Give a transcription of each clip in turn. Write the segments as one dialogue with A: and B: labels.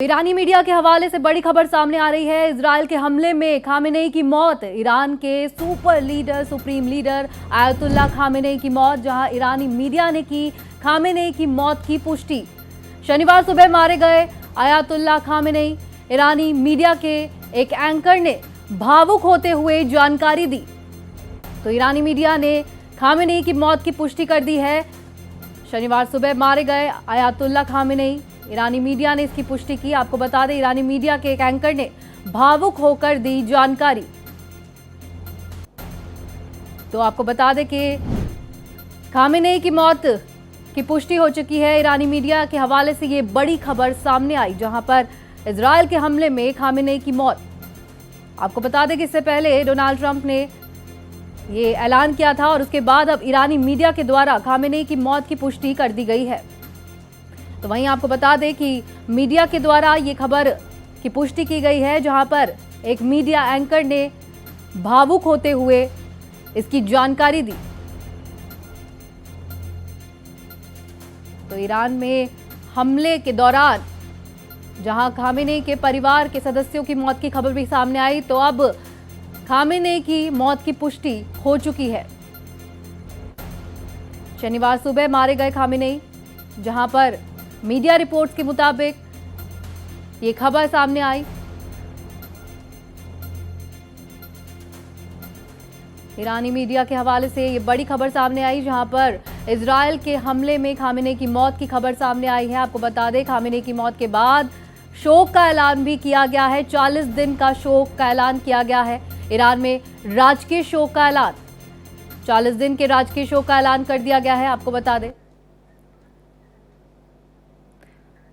A: ईरानी media के हवाले से बड़ी खबर सामने आ रही है। इजराइल के हमले में खामेनेई की मौत, ईरान के सुप्रीम लीडर आयतुल्ला खामेनेई की मौत, जहां ईरानी मीडिया ने की खामेनेई की मौत की पुष्टि। शनिवार सुबह मारे गए आयतुल्ला खामेनेई, ईरानी मीडिया के एक एंकर ने भावुक होते हुए जानकारी दी। तो ईरानी मीडिया ने खामेनेई की मौत की पुष्टि कर दी है। शनिवार सुबह मारे गए आयतुल्ला खामेनेई, ईरानी मीडिया ने इसकी पुष्टि की। आपको बता दें, ईरानी मीडिया के एक एंकर ने भावुक होकर दी जानकारी। तो आपको बता दें कि खामेनेई की मौत की पुष्टि हो चुकी है। ईरानी मीडिया के हवाले से ये बड़ी खबर सामने आई, जहां पर इजराइल के हमले में खामेनेई की मौत। आपको बता दें कि इससे पहले डोनाल्ड ट्रंप ने ये ऐलान किया था और उसके बाद अब ईरानी मीडिया के द्वारा खामेनेई की मौत की पुष्टि कर दी गई है। तो वहीं आपको बता दें कि मीडिया के द्वारा ये खबर की पुष्टि की गई है, जहां पर एक मीडिया एंकर ने भावुक होते हुए इसकी जानकारी दी। तो ईरान में हमले के दौरान जहां खामेनेई के परिवार के सदस्यों की मौत की खबर भी सामने आई, तो अब खामेनेई की मौत की पुष्टि हो चुकी है। शनिवार सुबह मारे गए खामेनेई, जहां पर मीडिया रिपोर्ट्स के मुताबिक ये खबर सामने आई। ईरानी मीडिया के हवाले से ये बड़ी खबर सामने आई, जहां पर इजराइल के हमले में खामेनेई की मौत की खबर सामने आई है। आपको बता दें, खामेनेई की मौत के बाद शोक का ऐलान भी किया गया है। 40 दिन का शोक का ऐलान किया गया है। ईरान में राजकीय शोक का ऐलान, 40 दिन के राजकीय शोक का ऐलान कर दिया गया है। आपको बता दें,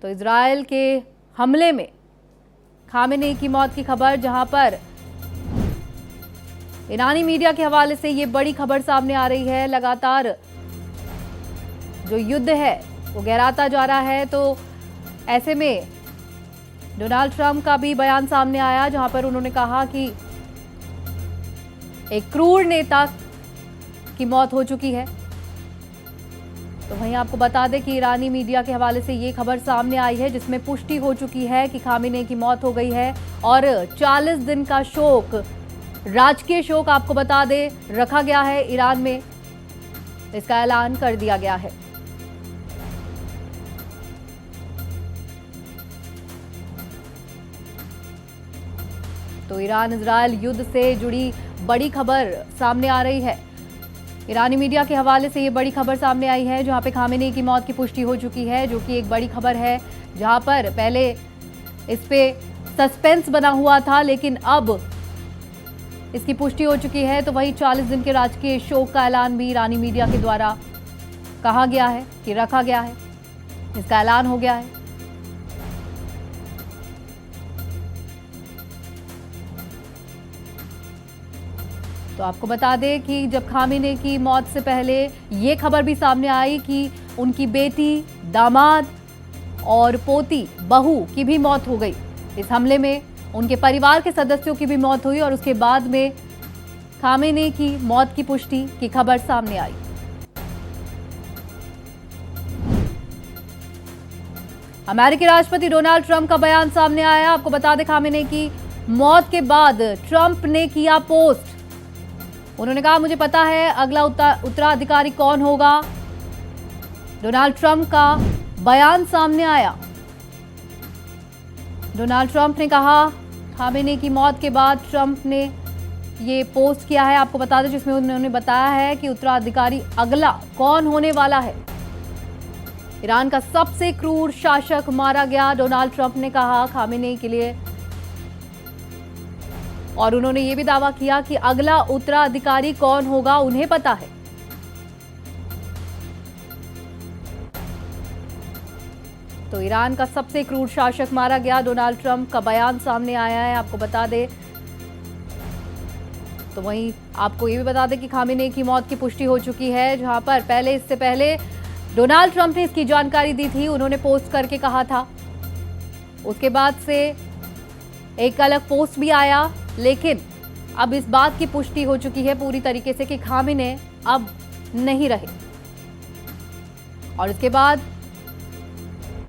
A: तो इजराइल के हमले में खामेनेई की मौत की खबर, जहां पर ईरानी मीडिया के हवाले से ये बड़ी खबर सामने आ रही है। लगातार जो युद्ध है वो गहराता जा रहा है। तो ऐसे में डोनाल्ड ट्रंप का भी बयान सामने आया, जहां पर उन्होंने कहा कि एक क्रूर नेता की मौत हो चुकी है। तो वहीं आपको बता दें कि ईरानी मीडिया के हवाले से ये खबर सामने आई है, जिसमें पुष्टि हो चुकी है कि खामेनेई की मौत हो गई है और 40 दिन का शोक, राजकीय शोक आपको बता दें रखा गया है ईरान में। इसका ऐलान कर दिया गया है। तो ईरान इजराइल युद्ध से जुड़ी बड़ी खबर सामने आ रही है। ईरानी मीडिया के हवाले से ये बड़ी खबर सामने आई है, जहां पे खामेनेई की मौत की पुष्टि हो चुकी है, जो कि एक बड़ी खबर है। जहां पर पहले इस पे सस्पेंस बना हुआ था, लेकिन अब इसकी पुष्टि हो चुकी है। तो वही 40 दिन के राजकीय शोक का ऐलान भी ईरानी मीडिया के द्वारा कहा गया है कि रखा गया है। इसका ऐलान हो गया है। तो आपको बता दें कि जब खामेनेई की मौत से पहले ये खबर भी सामने आई कि उनकी बेटी, दामाद और पोती, बहू की भी मौत हो गई। इस हमले में उनके परिवार के सदस्यों की भी मौत हुई और उसके बाद में खामेनेई की मौत की पुष्टि की खबर सामने आई। अमेरिकी राष्ट्रपति डोनाल्ड ट्रंप का बयान सामने आया। आपको बता दें, खामेनेई की मौत के बाद ट्रंप ने किया पोस्ट। उन्होंने कहा, मुझे पता है अगला उत्तराधिकारी कौन होगा। डोनाल्ड ट्रंप का बयान सामने आया। डोनाल्ड ट्रंप ने कहा, खामेनेई की मौत के बाद ट्रंप ने ये पोस्ट किया है। आपको बता दें, जिसमें उन्होंने बताया है कि उत्तराधिकारी अगला कौन होने वाला है। ईरान का सबसे क्रूर शासक मारा गया, डोनाल्ड ट्रंप ने कहा खामेनेई के लिए। और उन्होंने ये भी दावा किया कि अगला उत्तराधिकारी कौन होगा उन्हें पता है। तो ईरान का सबसे क्रूर शासक मारा गया, डोनाल्ड ट्रंप का बयान सामने आया है। आपको बता दें, तो वहीं आपको ये भी बता दें कि खामेनेई की मौत की पुष्टि हो चुकी है, जहां पर पहले इससे पहले डोनाल्ड ट्रंप ने इसकी जानकारी दी थी। उन्होंने पोस्ट करके कहा था। उसके बाद से एक अलग पोस्ट भी आया, लेकिन अब इस बात की पुष्टि हो चुकी है पूरी तरीके से कि खामेनेई अब नहीं रहे। और इसके बाद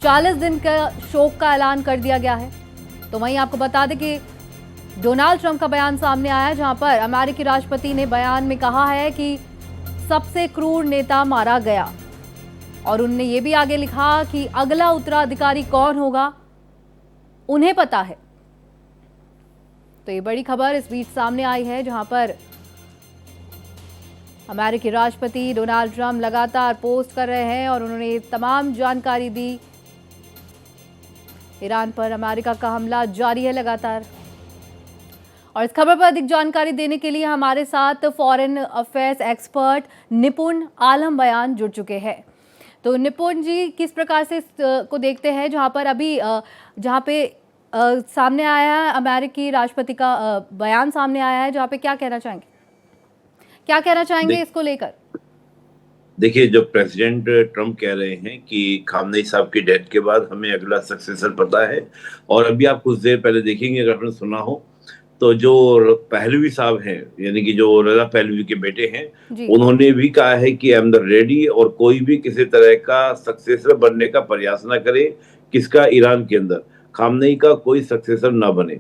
A: 40 दिन का शोक का ऐलान कर दिया गया है। तो वहीं आपको बता दें कि डोनाल्ड ट्रंप का बयान सामने आया है, जहां पर अमेरिकी राष्ट्रपति ने बयान में कहा है कि सबसे क्रूर नेता मारा गया, और उन्होंने ये भी आगे लिखा कि अगला उत्तराधिकारी कौन होगा उन्हें पता है। तो ये बड़ी खबर इस बीच सामने आई है, जहां पर अमेरिकी राष्ट्रपति डोनाल्ड ट्रंप लगातार पोस्ट कर रहे हैं और उन्होंने तमाम जानकारी दी। ईरान पर अमेरिका का हमला जारी है लगातार। और इस खबर पर अधिक जानकारी देने के लिए हमारे साथ फॉरेन अफेयर्स एक्सपर्ट निपुण आलम बयान जुड़ चुके हैं। तो निपुण जी, किस प्रकार से को देखते हैं, जहां पर अभी जहां पे सामने आया है अमेरिकी राष्ट्रपति का बयान सामने आया है, जहां पे क्या कहना चाहेंगे इसको लेकर?
B: देखिए, जो प्रेसिडेंट ट्रम्प कह रहे हैं कि खामनेई साहब की डेथ के बाद हमें अगला सक्सेसर पता है, और अभी आप कुछ देर पहले देखेंगे, अगर आपने सुना हो तो जो पहलवी साहब हैं, यानी कि जो रजा पहलवी के बेटे हैं, उन्होंने भी कहा है कि आई एम द रेडी, और कोई भी किसी तरह का सक्सेसर बनने का प्रयास ना करे। किसका? ईरान के अंदर खामनेई का कोई सक्सेसर ना बने।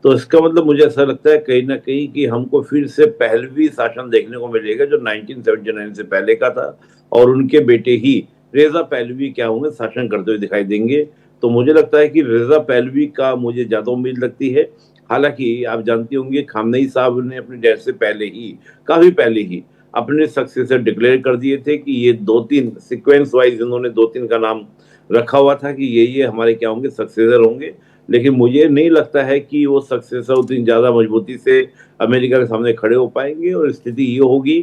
B: तो इसका मतलब मुझे ऐसा लगता है कहीं ना कहीं कि हमको फिर से पहलवी शासन देखने को मिलेगा, जो 1979 से पहले का था, और उनके बेटे ही रेजा पहलवी क्या होंगे, शासन करते हुए दिखाई देंगे। तो मुझे लगता है कि रेजा पहलवी का मुझे ज्यादा उम्मीद लगती है। हालांकि आप जानती होंगे खामनेई साहब ने अपनी डेथ से पहले ही, काफी पहले ही, अपने सक्सेसर डिक्लेयर कर दिए थे कि ये 2-3 सीक्वेंस वाइज इन्होंने 2-3 का नाम रखा हुआ था कि ये हमारे क्या होंगे, सक्सेसर होंगे। लेकिन मुझे नहीं लगता है कि वो सक्सेसर उतनी ज्यादा मजबूती से अमेरिका के सामने खड़े हो पाएंगे, और स्थिति ये होगी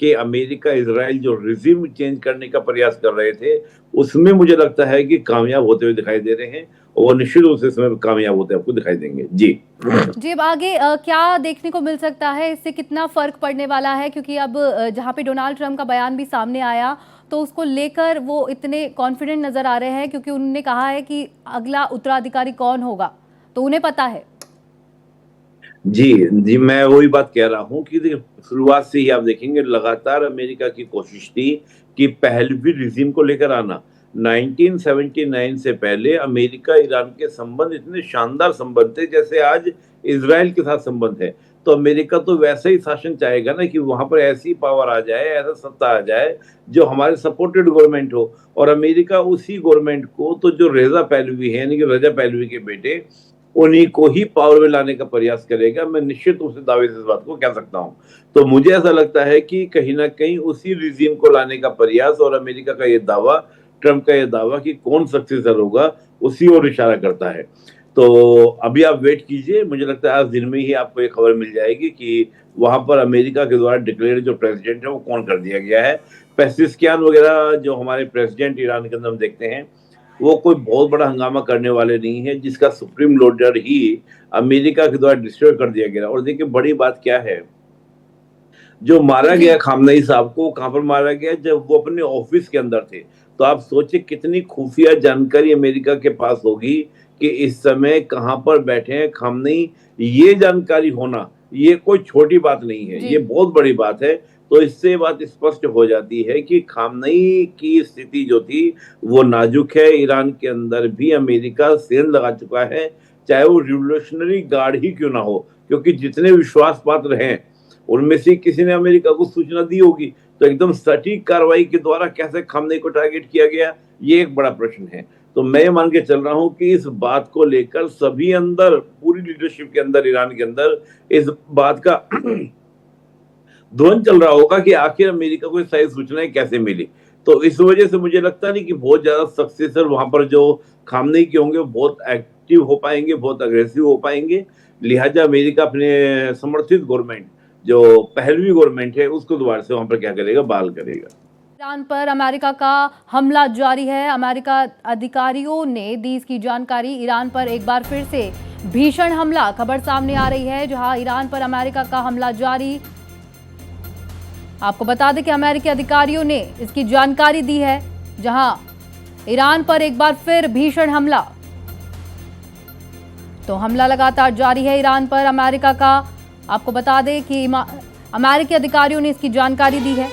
B: कि अमेरिका इजराइल जो रिजिम चेंज करने का प्रयास कर रहे थे, उसमें मुझे लगता है कि कामयाब होते हुए दिखाई दे रहे हैं, और वो निश्चित रूप से इसमें कामयाब होते आपको दिखाई देंगे। जी
A: अब आगे क्या देखने को मिल सकता है, इससे कितना फर्क पड़ने वाला है? क्योंकि अब जहां पे डोनाल्ड ट्रंप का बयान भी सामने आया, तो उसको लेकर वो इतने कॉन्फिडेंट नजर आ रहे हैं, क्योंकि उन्होंने कहा है कि अगला उत्तराधिकारी कौन होगा तो उन्हें पता है।
B: जी, मैं वही बात कह रहा हूँ कि शुरुआत से ही आप देखेंगे लगातार अमेरिका की कोशिश थी कि पहलवी रिजीम को लेकर आना। 1979 से पहले अमेरिका ईरान के संबंध इतने शानदार संबंध थे जैसे आज इजराइल के साथ संबंध है। तो अमेरिका तो वैसा ही शासन चाहेगा ना कि वहां पर ऐसी पावर आ जाए, ऐसा सत्ता आ जाए जो हमारे सपोर्टेड गवर्नमेंट हो। और अमेरिका उसी गवर्नमेंट को, तो जो रेजा पहलवी है, यानी कि रजा पहलवी के बेटे, उन्हीं को ही पावर में लाने का प्रयास करेगा। मैं निश्चित रूप से दावे से इस बात को कह सकता हूँ। तो मुझे ऐसा लगता है कि कहीं ना कहीं उसी रिजीम को लाने का प्रयास, और अमेरिका का ये दावा, ट्रंप का ये दावा कि कौन सक्सेसर होगा, उसी ओर इशारा करता है। तो अभी आप वेट कीजिए, मुझे लगता है आज दिन में ही आपको ये खबर मिल जाएगी कि वहां पर अमेरिका के द्वारा डिक्लेयर जो प्रेसिडेंट है वो कौन कर दिया गया है। पेजिशकियान वगैरह जो हमारे प्रेसिडेंट ईरान के अंदर हम देखते हैं, वो कोई बहुत बड़ा हंगामा करने वाले नहीं है, जिसका सुप्रीम लीडर ही अमेरिका के द्वारा डिस्ट्रॉय कर दिया गया। और देखिए बड़ी बात क्या है, जो मारा गया खामनेई साहब को, कहां पर मारा गया? जब वो अपने ऑफिस के अंदर थे। तो आप सोचिए कितनी खुफिया जानकारी अमेरिका के पास होगी कि इस समय कहां पर बैठे हैं खामनेई। ये जानकारी होना ये कोई छोटी बात नहीं है, ये बहुत बड़ी बात है। तो इससे बात स्पष्ट हो जाती है कि खामनेई की स्थिति जो थी वो नाजुक है। ईरान के अंदर भी अमेरिका सेंध लगा चुका है, चाहे वो रिवोल्यूशनरी गार्ड ही क्यों ना हो, क्योंकि जितने विश्वास पात्र हैं उनमें से किसी ने अमेरिका को सूचना दी होगी। तो एकदम सटीक कार्रवाई के द्वारा कैसे खामनेई को टारगेट किया गया, ये एक बड़ा प्रश्न है। तो मैं मान के चल रहा हूं कि इस बात को लेकर सभी अंदर, पूरी लीडरशिप के अंदर, ईरान के अंदर इस बात का ध्वनि चल रहा होगा कि आखिर अमेरिका को सही सूचनाएं कैसे मिली। तो इस वजह से मुझे लगता नहीं कि बहुत ज्यादा सक्सेसर वहां पर जो खामनेई के होंगे बहुत एक्टिव हो पाएंगे, बहुत अग्रेसिव हो पाएंगे। लिहाजा अमेरिका अपने समर्थित गवर्नमेंट, जो पहलवी गवर्नमेंट है, उसको दोबारा से वहां पर क्या करेगा, बहाल करेगा।
A: ईरान पर अमेरिका का हमला जारी है। अमेरिका अधिकारियों ने दी इसकी जानकारी। ईरान पर एक बार फिर से भीषण हमला खबर सामने आ रही है, जहां ईरान पर अमेरिका का हमला जारी। आपको बता दें कि अमेरिकी अधिकारियों ने इसकी जानकारी दी है, जहां ईरान पर एक बार फिर भीषण हमला। तो हमला लगातार जारी है ईरान पर अमेरिका का। आपको बता दें कि अमेरिकी अधिकारियों ने इसकी जानकारी दी है।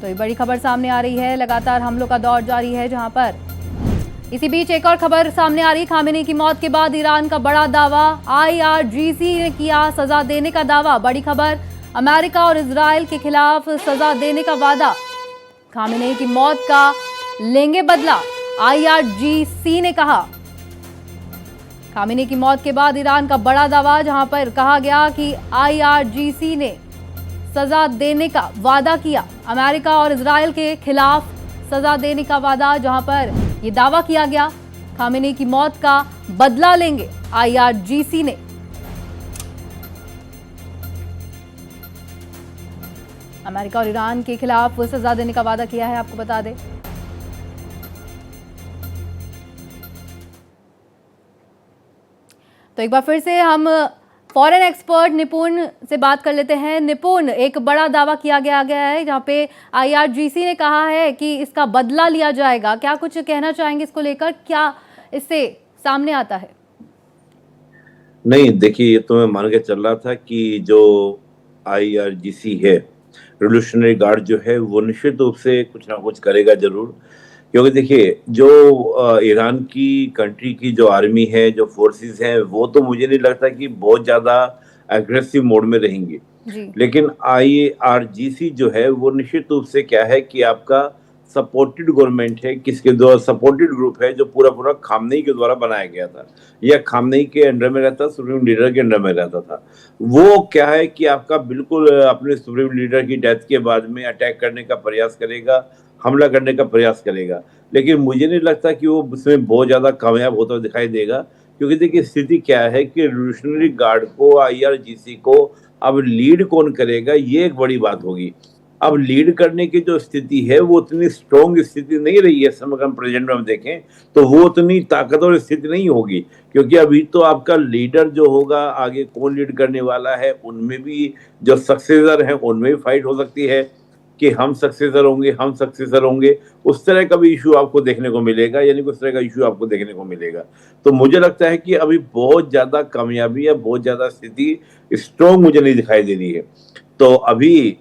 A: तो तो ये बड़ी खबर सामने आ रही है, लगातार हमलों का दौर जारी है, जहां पर इसी बीच एक और खबर सामने आ रही, खामेनी की मौत के बाद ईरान का बड़ा दावा, IRGC ने किया सजा देने का दावा। बड़ी खबर, अमेरिका और इजराइल के खिलाफ सजा देने का वादा, खामेनी की मौत का लेंगे बदला, IRGC ने कहा। खामेनी की मौत के बाद ईरान का बड़ा दावा, जहां पर कहा गया कि IRGC ने सजा देने का वादा किया, अमेरिका और इजराइल के खिलाफ सजा देने का वादा, जहां पर यह दावा किया गया खामेनी की मौत का बदला लेंगे IRGC ने। अमेरिका और ईरान के खिलाफ सजा देने का वादा किया है, आपको बता दें। तो एक बार फिर से हम फॉरेन एक्सपर्ट निपुण से बात कर लेते हैं। निपुण, एक बड़ा दावा किया गया है जहां पे IRGC ने कहा है कि इसका बदला लिया जाएगा, क्या कुछ कहना चाहेंगे इसको लेकर, क्या इससे सामने आता है?
B: नहीं, देखिए, ये तो मैं मान के चल रहा था कि जो IRGC है, रिवोल्यूशनरी गार्ड जो है, वो निश्चित रूप से कुछ ना कुछ करेगा जरूर। क्योंकि देखिए, जो ईरान की कंट्री की जो आर्मी है, जो फोर्सेस हैं, वो तो मुझे नहीं लगता कि बहुत ज्यादा एग्रेसिव मोड में रहेंगे। लेकिन IRGC जो है, वो निश्चित रूप से क्या है कि आपका सपोर्टेड गवर्नमेंट है, किसके द्वारा सपोर्टेड ग्रुप है, जो पूरा खामनेई के द्वारा बनाया गया था, या खामनेई के अंडर में रहता, सुप्रीम लीडर के अंडर में रहता था। वो क्या है कि आपका बिल्कुल अपने सुप्रीम लीडर की डेथ के बाद में अटैक करने का प्रयास करेगा, हमला करने का प्रयास करेगा। लेकिन मुझे नहीं लगता कि वो उसमें बहुत ज्यादा कामयाब होता हुआ दिखाई देगा, क्योंकि देखिए स्थिति क्या है कि रिवोल्यूशनरी गार्ड को, IRGC को अब लीड कौन करेगा, ये एक बड़ी बात होगी। अब लीड करने की जो स्थिति है, वो उतनी स्ट्रॉन्ग स्थिति नहीं रही है। समय हम प्रेजेंट में हम देखें तो वो उतनी ताकतवर स्थिति नहीं होगी, क्योंकि अभी तो आपका लीडर जो होगा, आगे कौन लीड करने वाला है, उनमें भी जो सक्सेसर है, उनमें भी फाइट हो सकती है कि हम सक्सेसर होंगे, उस तरह का भी इशू आपको देखने को मिलेगा, यानी उस तरह का इशू आपको देखने को मिलेगा। तो मुझे लगता है कि अभी बहुत ज्यादा कामयाबी या बहुत ज्यादा स्थिति स्ट्रॉन्ग मुझे नहीं दिखाई दे रही है। तो अभी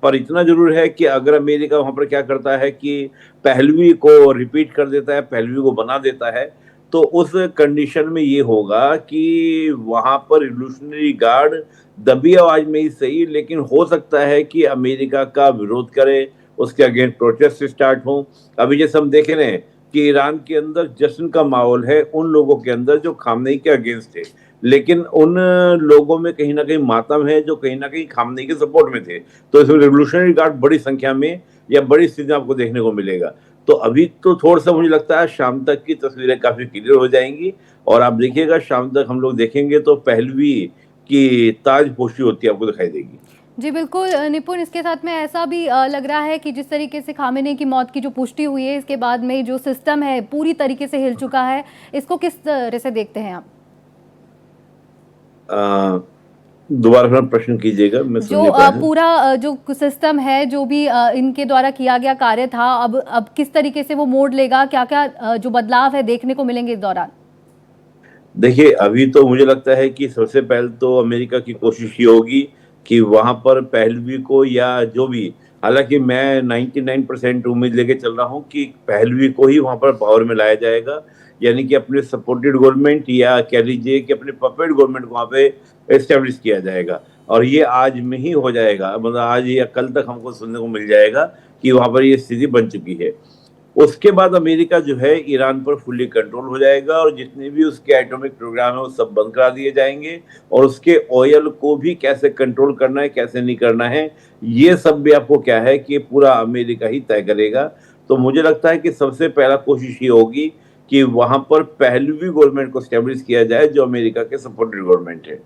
B: पर इतना जरूर है कि अगर अमेरिका वहां पर क्या करता है कि पहलवी को रिपीट कर देता है, पहलवी को बना देता है, तो उस कंडीशन में ये होगा कि वहां पर रिवोल्यूशनरी गार्ड दबी आवाज में ही सही, लेकिन हो सकता है कि अमेरिका का विरोध करे, उसके अगेंस्ट प्रोटेस्ट स्टार्ट हो। अभी जैसे हम देख रहे हैं कि ईरान के अंदर जश्न का माहौल है उन लोगों के अंदर जो खामनेई के अगेंस्ट थे, लेकिन उन लोगों में कहीं ना कहीं मातम है जो कहीं ना कहीं खामनेई के सपोर्ट में थे। तो इसमें रिवोल्यूशनरी गार्ड बड़ी संख्या में या बड़ी स्थिति में आपको देखने को मिलेगा। तो अभी तो थोड़ा सा मुझे लगता है शाम तक की तस्वीरें काफी क्लियर हो जाएंगी, और आप देखिएगा शाम तक हम लोग देखेंगे तो पहलवी की ताजपोशी होती है आपको दिखाई देगी।
A: जी बिल्कुल निपुण, इसके साथ में ऐसा भी लग रहा है कि जिस तरीके से खामेनी की मौत की जो पुष्टि हुई है, इसके बाद में जो सिस्टम है पूरी तरीके से हिल चुका है, इसको किस तरह से देखते हैं आप?
B: दोबारा प्रश्न कीजिएगा, मैं
A: जो पूरा जो सिस्टम है, जो भी इनके द्वारा किया गया कार्य था, अब किस तरीके से वो मोड़ लेगा, क्या क्या जो बदलाव है देखने को मिलेंगे इस दौरान?
B: देखिए, अभी तो मुझे लगता है कि सबसे पहले तो अमेरिका की कोशिश ये होगी कि वहां पर पहलवी को, या जो भी, हालांकि मैं 99% उम्मीद लेके चल रहा हूं कि पहलवी को ही वहां पर पावर में लाया जाएगा, यानी कि अपने सपोर्टेड गवर्नमेंट, या कह लीजिए कि अपने पपेट गवर्नमेंट को वहां पे एस्टेब्लिश किया जाएगा। और ये आज में ही हो जाएगा, मतलब आज या कल तक हमको सुनने को मिल जाएगा कि वहां पर ये स्थिति बन चुकी है। उसके बाद अमेरिका जो है ईरान पर फुल्ली कंट्रोल हो जाएगा, और जितने भी उसके एटॉमिक प्रोग्राम है वो सब बंद करा दिए जाएंगे, और उसके ऑयल को भी कैसे कंट्रोल करना है, कैसे नहीं करना है, ये सब भी आपको क्या है कि पूरा अमेरिका ही तय करेगा। तो मुझे लगता है कि सबसे पहला कोशिश ये होगी कि वहां पर पहलवी गवर्नमेंट को स्टैब्लिश किया जाए, जो अमेरिका के सपोर्टेड गवर्नमेंट है।